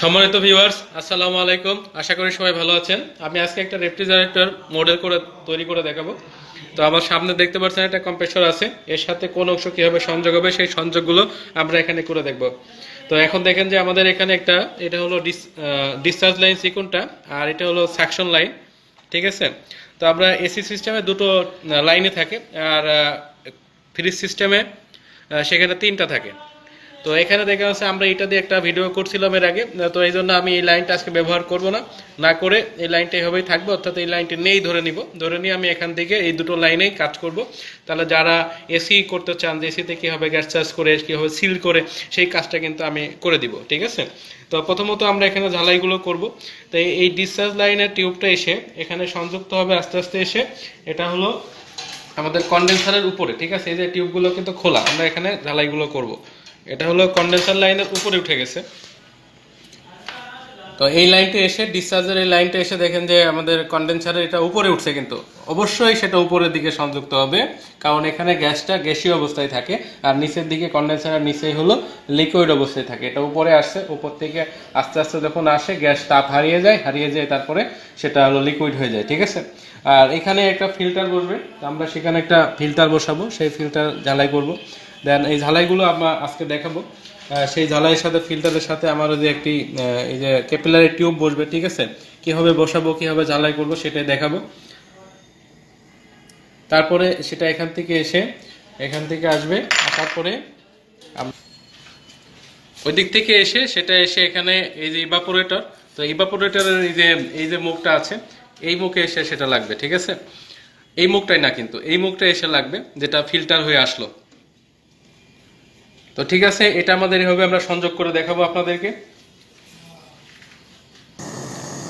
সম্মানিত ভিউয়ার্স, আসসালামু আলাইকুম। আশা করি সবাই ভালো আছেন। আমি আজকে একটা রেফ্রিজারেটর মডেল তৈরি করে দেখাবো। তো আমার সামনে দেখতে পাচ্ছেন একটা কম্প্রেসর আছে, এর সাথে কোন অংশ কিভাবে সংযোগ হবে সেই সংযোগগুলো আমরা এখানে করে দেখব। তো এখন দেখেন যে আমাদের এখানে এটা হলো ডিসচার্জ লাইন সিকোনটা, আর এটা হলো সাকশন লাইন। ঠিক আছে। তো আমরা এসি সিস্টেমে দুটো লাইনে থাকে, আর ফ্রিজ সিস্টেমে সেখানে তিনটা থাকে। তো এখানে দেখা যাচ্ছে আমরা এটা দিয়ে একটা ভিডিও করছিলাম এর আগে, তো এই জন্য আমি এই লাইনটা আজকে ব্যবহার করব না করে এই লাইনটা এভাবেই থাকবে, অর্থাৎ এই লাইনটা নেই ধরে নিয়ে আমি এখান থেকে এই দুটো লাইনেই কাজ করব। তাহলে যারা এসি করতে চান যে এসিতে কীভাবে গ্যাস চার্জ করে কীভাবে সিল করে সেই কাজটা কিন্তু আমি করে দিব। ঠিক আছে। তো প্রথমত আমরা এখানে ঝালাইগুলো করব। তো এই ডিসচার্জ লাইনের টিউবটা এসে এখানে সংযুক্ত হবে আস্তে আস্তে এসে, এটা হলো আমাদের কন্ডেন্সারের উপরে। ঠিক আছে। এই যে টিউবগুলো কিন্তু খোলা, আমরা এখানে ঝালাইগুলো করব। এটা হলো কন্ডেন্সার লাইনের উপরে উঠে গেছে। তো এই লাইনটা এসে ডিসচার্জের এই লাইনটা এসে দেখেন যে আমাদের কন্ডেন্সারের এটা উপরে উঠছে, কিন্তু অবশ্যই সেটা উপরের দিকে সংযুক্ত হবে, কারণ এখানে গ্যাসটা গ্যাসীয় অবস্থায় থাকে, আর নিচের দিকে কন্ডেন্সারের নিচেই হলো লিকুইড অবস্থায় থাকে। এটা উপরে আসছে, উপর থেকে আস্তে আস্তে যখন আসে গ্যাস তাপ হারিয়ে যায় তারপরে সেটা হলো লিকুইড হয়ে যায়। ঠিক আছে। আর এখানে একটা ফিল্টার বসবে, আমরা সেখানে একটা ফিল্টার বসাবো, সেই ফিল্টার ঝালাই করব। দেন এই ঝালাইগুলো আমরা আজকে দেখাবো। সেই ঝালাইয়ের সাথে ফিল্টারের সাথে আমার যে একটি এই যে ক্যাপিলারি টিউব বসবে। ঠিক আছে। কিভাবে বসাবো কিভাবে ঝালাই করব সেটাই দেখাবো। তারপরে সেটা এখান থেকে আসবে, আসার পরে ওই দিক থেকে সেটা এসে এখানে এই যে ইভাপোরেটর, তো ইভাপোরেটরের এই যে মুখটা আছে, এই মুখে এসে সেটা লাগবে। ঠিক আছে। এই মুখটাই না, কিন্তু এই মুখটা এসে লাগবে যেটা ফিল্টার হয়ে আসলো। তো ঠিক আছে, এটা আমাদের এভাবে আমরা সংযোগ করে দেখাবো আপনাদেরকে।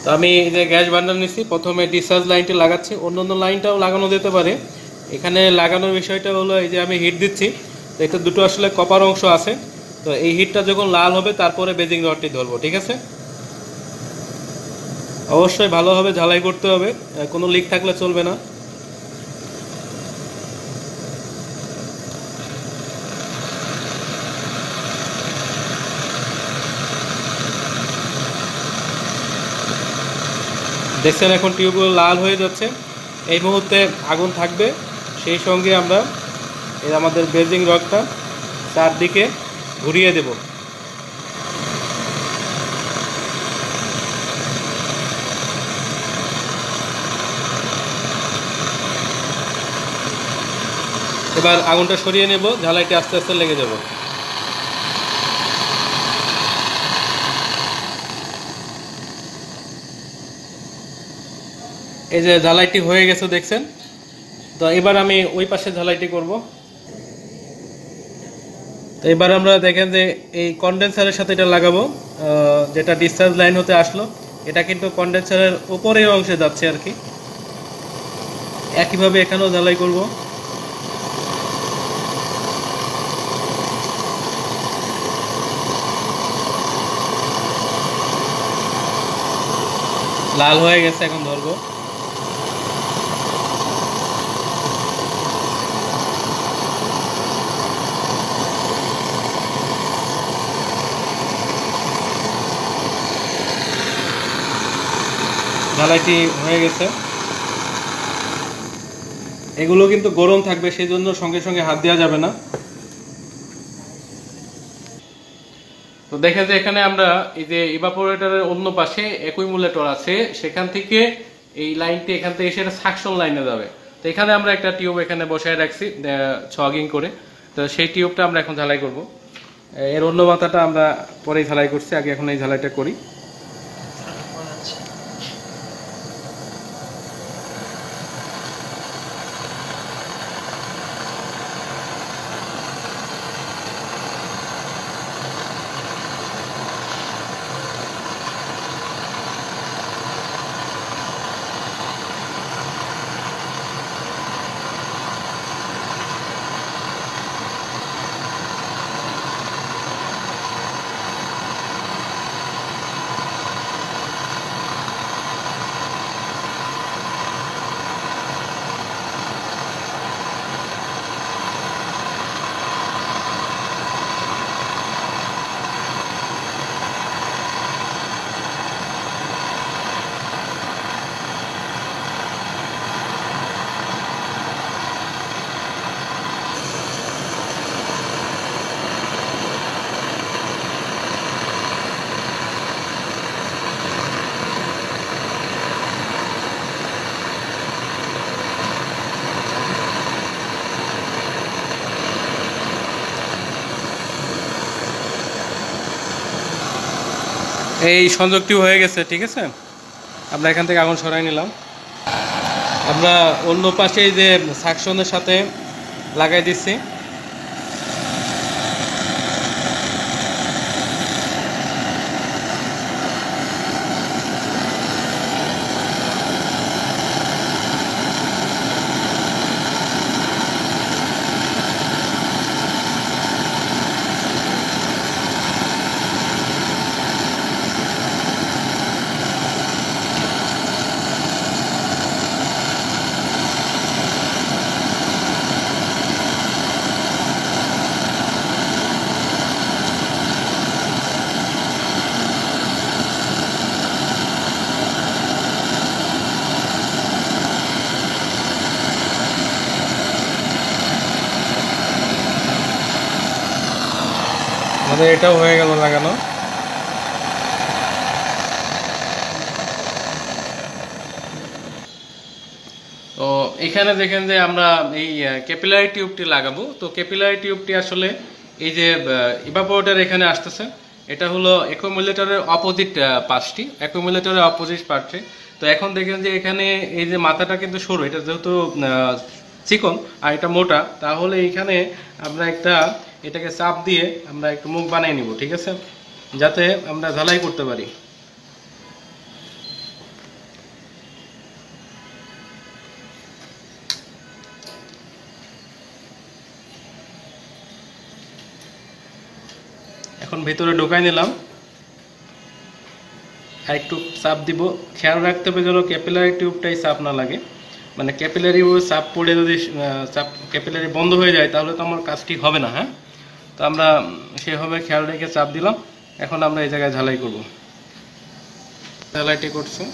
তো আমি এই যে গ্যাস বার্নার নিচ্ছি, প্রথমে ডিসচার্জ লাইনটি লাগাচ্ছি, অন্য লাইনটাও লাগানো যেতে পারে। এখানে লাগানোর বিষয়টা হলো এই যে আমি হিট দিচ্ছি, তো এটা দুটো আসলে কপার অংশ আছে, তো এই হিটটা যখন লাল হবে তারপরে বেজিং রডটি ধরবো। ঠিক আছে। অবশ্যই ভালোভাবে ঝালাই করতে হবে, কোনো লিক থাকলে চলবে না। দেখছেন এখন টিউবগুলো লাল হয়ে যাচ্ছে, এই মুহূর্তে আগুন থাকবে, সেই সঙ্গে আমরা এই আমাদের বেজিং রডটা চারদিকে ঘুরিয়ে দেব। এবার আগুনটা সরিয়ে নেব, ঝালাইটি আস্তে আস্তে লেগে যাব। এই যে ঝালাইটি হয়ে গেছে দেখছেন। তো এবার আমি ওই পাশে ঝালাইটি করব। তো এবার আমরা দেখেন যে এই কন্ডেন্সারের সাথে এটা লাগাবো, যেটা ডিসচার্জ লাইন হতে আসলো, এটা কিন্তু কন্ডেন্সারের উপরের অংশে যাচ্ছে আর কি। একইভাবে এখানেও ঝালাই করব। লাল হয়ে গেছে, এখন ধরবো। ঝালাইটি হয়ে গেছে। এগুলো কিন্তু গরম থাকবে, সেই জন্য সঙ্গে সঙ্গে হাত দেওয়া যাবে না। তো দেখেন যে এখানে আমরা এই যে ইভাপোরেটরের অন্য পাশে অ্যাকুইমুলেটর আছে, সেখান থেকে এই লাইনটি এখান থেকে এসে সাকশন লাইনে যাবে। তো এখানে আমরা একটা টিউব এখানে বসায় রাখছি ছগিং করে, তো সেই টিউবটা আমরা এখন ঝালাই করব। এর অন্য মাথাটা আমরা পরেই ঝালাই করছি, আগে এখন এই ঝালাইটা করি। এই সংযোগটি হয়ে গেছে, ঠিক আছে। আমরা এখান থেকে আগুন সরাই নিলাম। আমরা অন্য পাশে যে সাকশনের সাথে লাগাই দিচ্ছি। আমাদের এটাও হয়ে গেল লাগানো। তো এখানে দেখেন যে আমরা এই ক্যাপিলারি টিউবটি লাগাবো। তো ক্যাপিলারি টিউবটি আসলে এই যে ইভাপোরেটর এখানে আসতেছে, এটা হলো অ্যাকুমুলেটরের অপোজিট পাশটি, অ্যাকুমুলেটরের অপোজিট পাশটি। তো এখন দেখেন যে এখানে এই যে মাথাটা কিন্তু সরু, এটা যেহেতু চিকন আর এটা মোটা, তাহলে এখানে আমরা এটাকে চাপ দিয়ে আমরা একটু মুখ বানিয়ে নিব, ঠিক আছে, যাতে আমরা ঝালাই করতে পারি। এখন ভেতরে ঢোকাই নিলাম আর একটু চাপ দিব। খেয়াল রাখতে হবে যেন ক্যাপিলারি টিউবটাই চাপ না লাগে, মানে ক্যাপিলারি চাপ পড়ে যদি ক্যাপিলারি বন্ধ হয়ে যায় তাহলে তো আমার কাজটি হবে না। হ্যাঁ, তো আমরা সেভাবে খেয়াল রেখে চাপ দিলাম। এখন আমরা এই জায়গায় ঝালাই করব। ঝালাইটি করছি।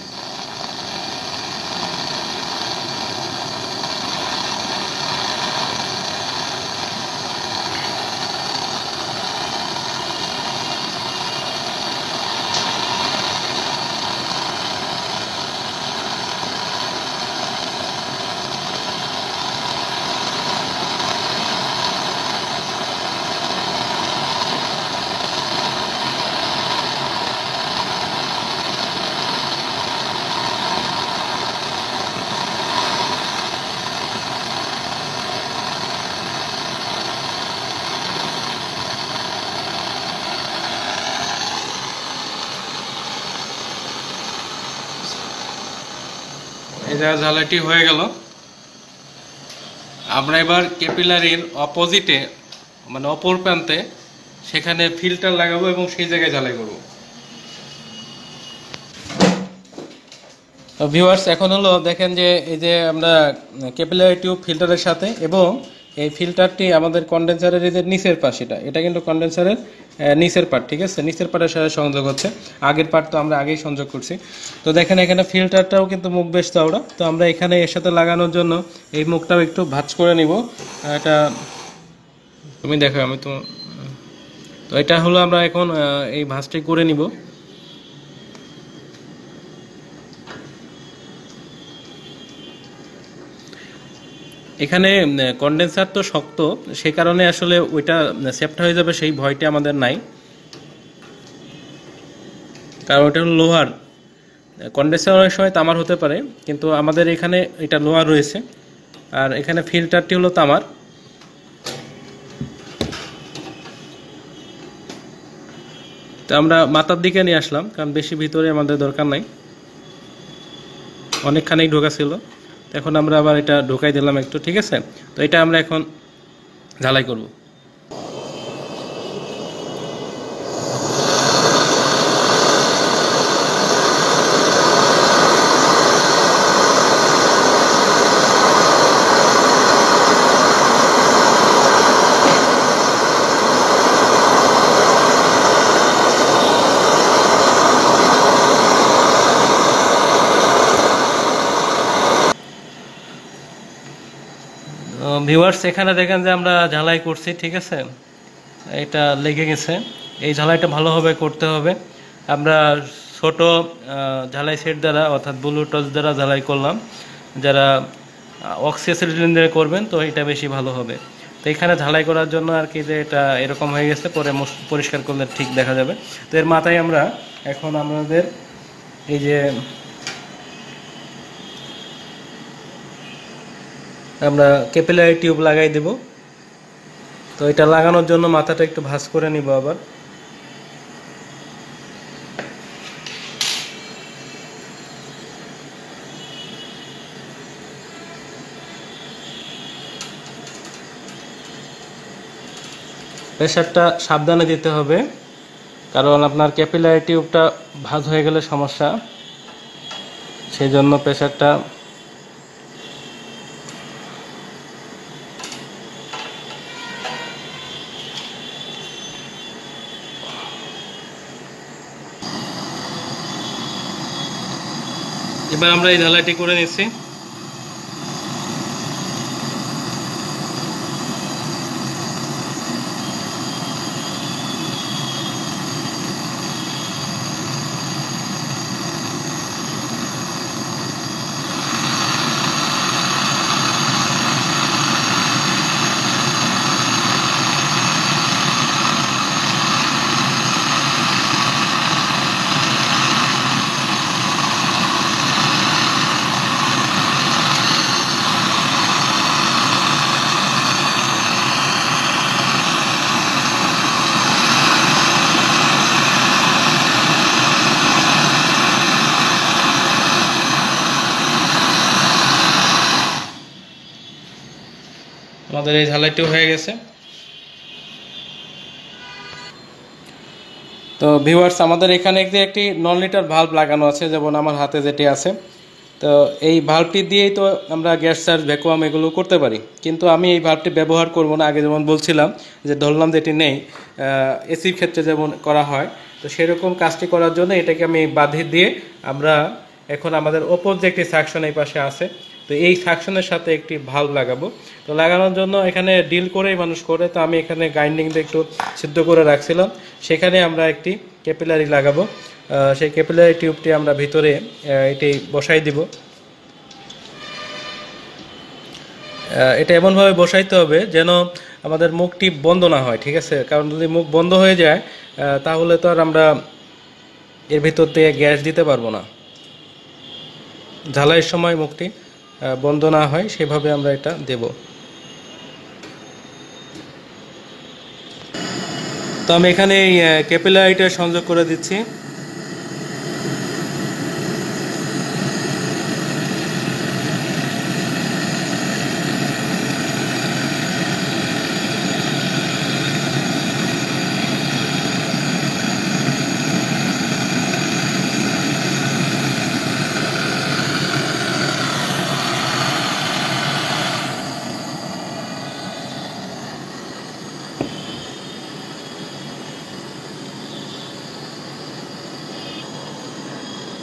এই জায়গায় ঝালাইটি হয়ে গেল। আমরা এবার ক্যাপিলারির অপোজিটে, মানে অপর প্রান্তে, সেখানে ফিল্টার লাগাবো এবং সেই জায়গায় ঝালাই করব। তো ভিউয়ার্স, এখন হলো দেখেন যে এই যে আমরা ক্যাপিলারি টিউব ফিল্টারের সাথে, এবং এই ফিল্টারটি আমাদের কন্ডেন্সারের এই যে নিচের পাশ, এটা কিন্তু কন্ডেন্সারের নিচের পার্ট, ঠিক আছে, নিচের পার্টের সাথে সংযোগ হচ্ছে। আগের পার্ট তো আমরা আগেই সংযোগ করছি। তো দেখেন এখানে ফিল্টারটাও কিন্তু মুখ বেশ চওড়া। তো আমরা এখানে এর সাথে লাগানোর জন্য এই মুখটাও একটু ভাঁজ করে নিব। এটা তুমি দেখো, আমি তো এটা হলো আমরা এখন এই ভাঁজটি করে নিব। এখানে কন্ডেন্সার তো শক্ত, সেই কারণে আসলে ওইটা সেফট হয়ে যাবে সেই ভয়টা আমাদের নাই, কারণ ওটা হলো লোহার। কন্ডেন্সার অনেক সময় তামার হতে পারে, কিন্তু আমাদের এখানে এটা লোহার রয়েছে। আর এখানে ফিল্টারটি হলো তামার। তো আমরা মাথার দিকে নিয়ে আসলাম, কারণ বেশি ভিতরে আমাদের দরকার নাই, অনেকখানি ঢোকা ছিল। এখন আমরা আবার এটা ঢোকাই দিলাম একটু, ঠিক আছে। তো এটা আমরা এখন ঝালাই করব। ভিউয়ার্স, এখানে দেখেন যে আমরা ঝালাই করছি, ঠিক আছে, এটা লেগে গেছে। এই ঝালাইটা ভালোভাবে করতে হবে। আমরা ছোট ঝালাই সেট দ্বারা, অর্থাৎ ব্লু টর্চ দ্বারা ঝালাই করলাম। যারা অক্সিসিলিন্ডারে করবেন তো এটা বেশি ভালো হবে। তো এখানে ঝালাই করার জন্য আর কি যে এটা এরকম হয়ে গেছে, পরে পরিষ্কার করলে ঠিক দেখা যাবে। তো এর মাথায় আমরা এখন আমাদের এই যে আমরা ক্যাপিলারি টিউব লাগাই দেব। তো এটা লাগানোর জন্য মাথাটা একটু ভাঁজ করে নিব। আবার প্রেসারটা সাবধানে দিতে হবে, কারণ আপনার ক্যাপিলারি টিউবটা ভাঁজ হয়ে গেলে সমস্যা, সেই জন্য প্রেসারটা এবার আমরা এই ঢালাইটি করে নিচ্ছি। আমাদের এই ঝালাইটিও হয়ে গেছে। তো ভিউয়ার্স, আমাদের এখানে একটি নন লিটার ভাল্ব লাগানো আছে, যেমন আমার হাতে যেটি আছে। তো এই ভাল্বটি দিয়েই তো আমরা গ্যাস চার্জ, ভ্যাকুয়াম এগুলো করতে পারি, কিন্তু আমি এই ভাল্বটি ব্যবহার করব না। আগে যেমন বলছিলাম যে ধরলাম যেটি নেই, এসির ক্ষেত্রে যেমন করা হয়, তো সেরকম কাজটি করার জন্য এটাকে আমি বাঁধিয়ে দিয়ে আমরা এখন আমাদের ওপর যে একটি সাকশন এই পাশে আছে, তো এই সাকশনের সাথে একটি ভাল্ব লাগাবো। তো লাগানোর জন্য এখানে ডিল করেই মানুষ করে, তো আমি এখানে গ্রাইন্ডিং দিয়ে একটু সিদ্ধ করে রাখছিলাম, সেখানে আমরা একটি ক্যাপিলারি লাগাবো। সেই ক্যাপিলারি টিউবটি আমরা ভিতরে এটি বসাই দিব। এটা এমনভাবে বসাইতে হবে যেন আমাদের মুখটি বন্ধ না হয়, ঠিক আছে? কারণ যদি মুখ বন্ধ হয়ে যায় তাহলে তো আর আমরা এর ভিতর দিয়ে গ্যাস দিতে পারবো না। ঝালাইয়ের সময় মুখটি বন্ধ না হয় সেভাবে আমরা এটা দেব। তো আমি এখানে এই ক্যাপিলারিটা সংযোগ করে দিচ্ছি।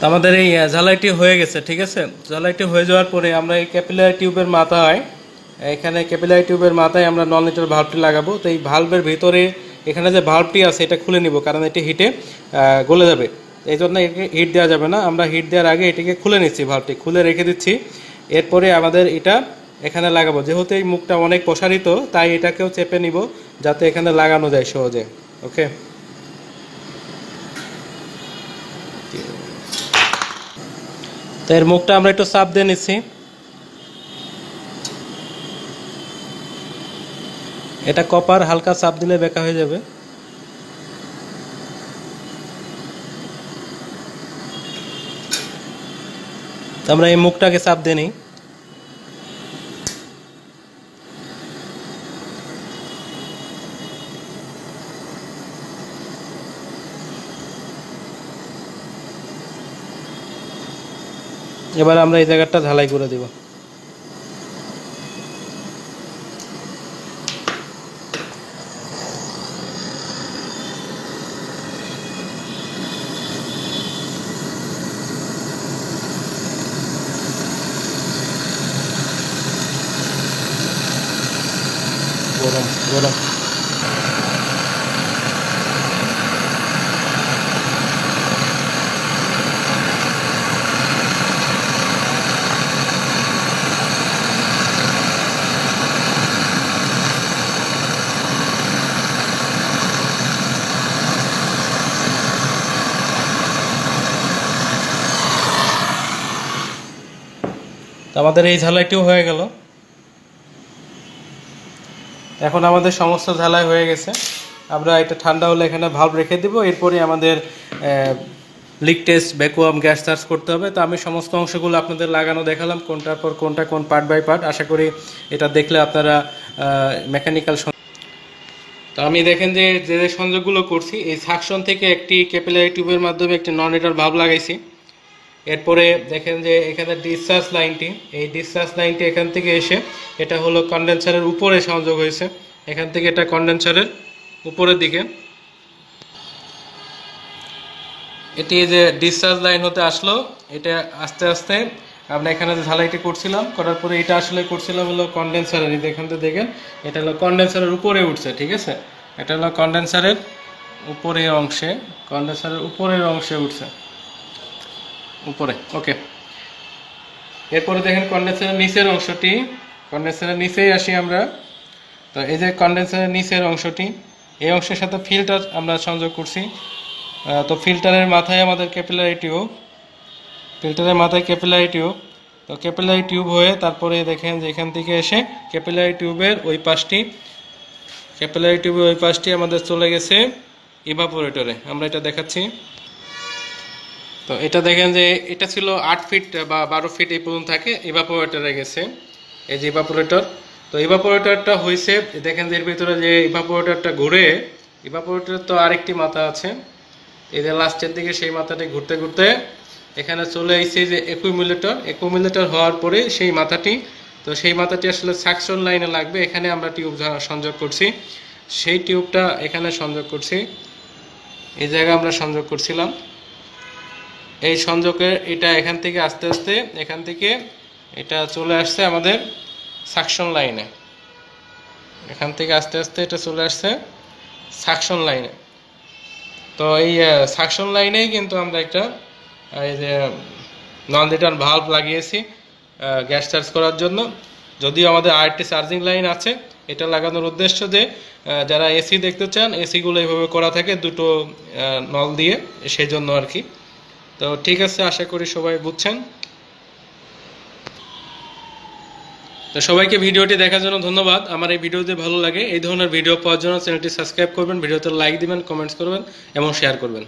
তো আমাদের এই ঝালাইটি হয়ে গেছে, ঠিক আছে? ঝালাইটি হয়ে যাওয়ার পরে আমরা এই ক্যাপিলারি টিউবের মাথায়, এখানে ক্যাপিলারি টিউবের মাথায় আমরা নন লিটার ভাল্বটি লাগাবো। তো এই ভাল্বের ভিতরে এখানে যে ভাল্বটি আছে এটা খুলে নিব, কারণ এটি হিটে গলে যাবে, এই জন্য একে হিট দেওয়া যাবে না। আমরা হিট দেওয়ার আগে এটিকে খুলে নিচ্ছি, ভাল্বটি খুলে রেখে দিচ্ছি। এরপরে আমাদের এটা এখানে লাগাবো। যেহেতু এই মুখটা অনেক প্রসারিত, তাই এটাকেও চেপে নিব যাতে এখানে লাগানো যায় সহজে। ওকে, তো এর মুখটা আমরা একটু চাপ দিয়ে নিচ্ছি। এটা কপার, হালকা চাপ দিলে বেঁকা হয়ে যাবে। তো আমরা এই মুখটাকে চাপ দিয়ে নিই। এবার আমরা এই জায়গাটা ঝালাই করে দিব। গরম গরম তো আমাদের এই ঝালাইটিও হয়ে গেল। এখন আমাদের সমস্ত ঝালাই হয়ে গেছে। আমরা এটা ঠান্ডা হলে এখানে ভালভ রেখে দিব। এরপরে আমাদের leak test, vacuum, gas charge করতে হবে। তো আমি সমস্ত অংশগুলো আপনাদের লাগানো দেখালাম, কোনটার পর কোনটা, কোন পার্ট বাই পার্ট। আশা করি এটা দেখলে আপনারা মেকানিক্যাল। তো আমি দেখেন যে যে সংযোগগুলো করছি, এই সাকশন থেকে একটি ক্যাপিলারি টিউবের মাধ্যমে একটি নন রিটার্ন ভালভ লাগাইছি। এরপরে দেখেন যে এখানে ডিসচার্জ লাইনটি, এই ডিসচার্জ লাইনটি এখান থেকে এসে এটা হলো কন্ডেন্সারের উপরে সংযোগ হয়েছে। এখান থেকে এটা কন্ডেন্সারের উপরের দিকে, এটি যে ডিসচার্জ লাইন হতে আসলো, এটা আস্তে আস্তে আমরা এখানে যে ঝালাইটি করছিলাম, করার পরে এটা আসলে করছিলাম হলো কন্ডেন্সারের, এখান থেকে দেখেন এটা হলো কন্ডেন্সারের উপরে উঠছে, ঠিক আছে। এটা হলো কন্ডেন্সারের উপরের অংশে, কন্ডেন্সারের উপরের অংশে উঠছে উপরে, ওকে। এরপরে দেখেন কন্ডেন্সারের নিচের অংশটি, কন্ডেন্সারের নিচেই আসি আমরা। তো এই যে কন্ডেন্সারের নিচের অংশটি, এই অংশের সাথে ফিল্টার আমরা সংযোগ করছি। তো ফিল্টারের মাথায় আমাদের ক্যাপিলারি টিউব, ফিল্টারের মাথায় ক্যাপিলারি টিউব। তো ক্যাপিলারি টিউব হয়ে তারপরে দেখেন যে এখান থেকে এসে ক্যাপিলারি টিউবের ওই পাশটি, ক্যাপিলারি টিউবের ওই পাশটি আমাদের চলে গেছে ইভাপোরেটরে। আমরা এটা দেখাচ্ছি। তো এটা দেখেন যে এটা ছিল 8 ফিট বা 12 ফিট এই পর্যন্ত থাকে, ইভাপোরেটরে গেছে। এই যে ইভাপোরেটর, তো ইভাপোরেটরটা হয়েছে দেখেন যে এর ভিতরে যে ইভাপোরেটরটা ঘুরে, ইভাপোরেটরের তো আরেকটি মাথা আছে, এই যে লাস্টের দিকে সেই মাথাটি ঘুরতে ঘুরতে এখানে চলে এসেছে যে অ্যাকুমুলেটর। অ্যাকুমুলেটর হওয়ার পরে সেই মাথাটি, তো সেই মাথাটি আসলে সাকশন লাইনে লাগবে। এখানে আমরা টিউব সংযোগ করছি, সেই টিউবটা এখানে সংযোগ করছি, এই জায়গায় আমরা সংযোগ করছিলাম। এই সংযোগের এটা এখান থেকে আস্তে আস্তে এখান থেকে এটা চলে আসছে আমাদের সাকশন লাইনে, এখান থেকে আস্তে আস্তে এটা চলে আসছে সাকশন লাইনে। তো এই সাকশন লাইনেই কিন্তু আমরা একটা এই যে নন রিটার্ন ভালভ লাগিয়েছি গ্যাস চার্জ করার জন্য। যদিও আমাদের আরেকটি চার্জিং লাইন আছে, এটা লাগানোর উদ্দেশ্য যে যারা এসি দেখতে চান, এসিগুলো এইভাবে করা থাকে দুটো নল দিয়ে, সেই জন্য আর কি। তো ঠিক আছে, আশা করি সবাই বুঝছেন। তো সবাইকে ভিডিওটি দেখার জন্য ধন্যবাদ। আমার এই ভিডিও যদি ভালো লাগে, এই ধরনের ভিডিও পাওয়ার জন্য চ্যানেলটি সাবস্ক্রাইব করবেন, ভিডিওতে লাইক দিবেন, কমেন্টস করবেন এবং শেয়ার করবেন।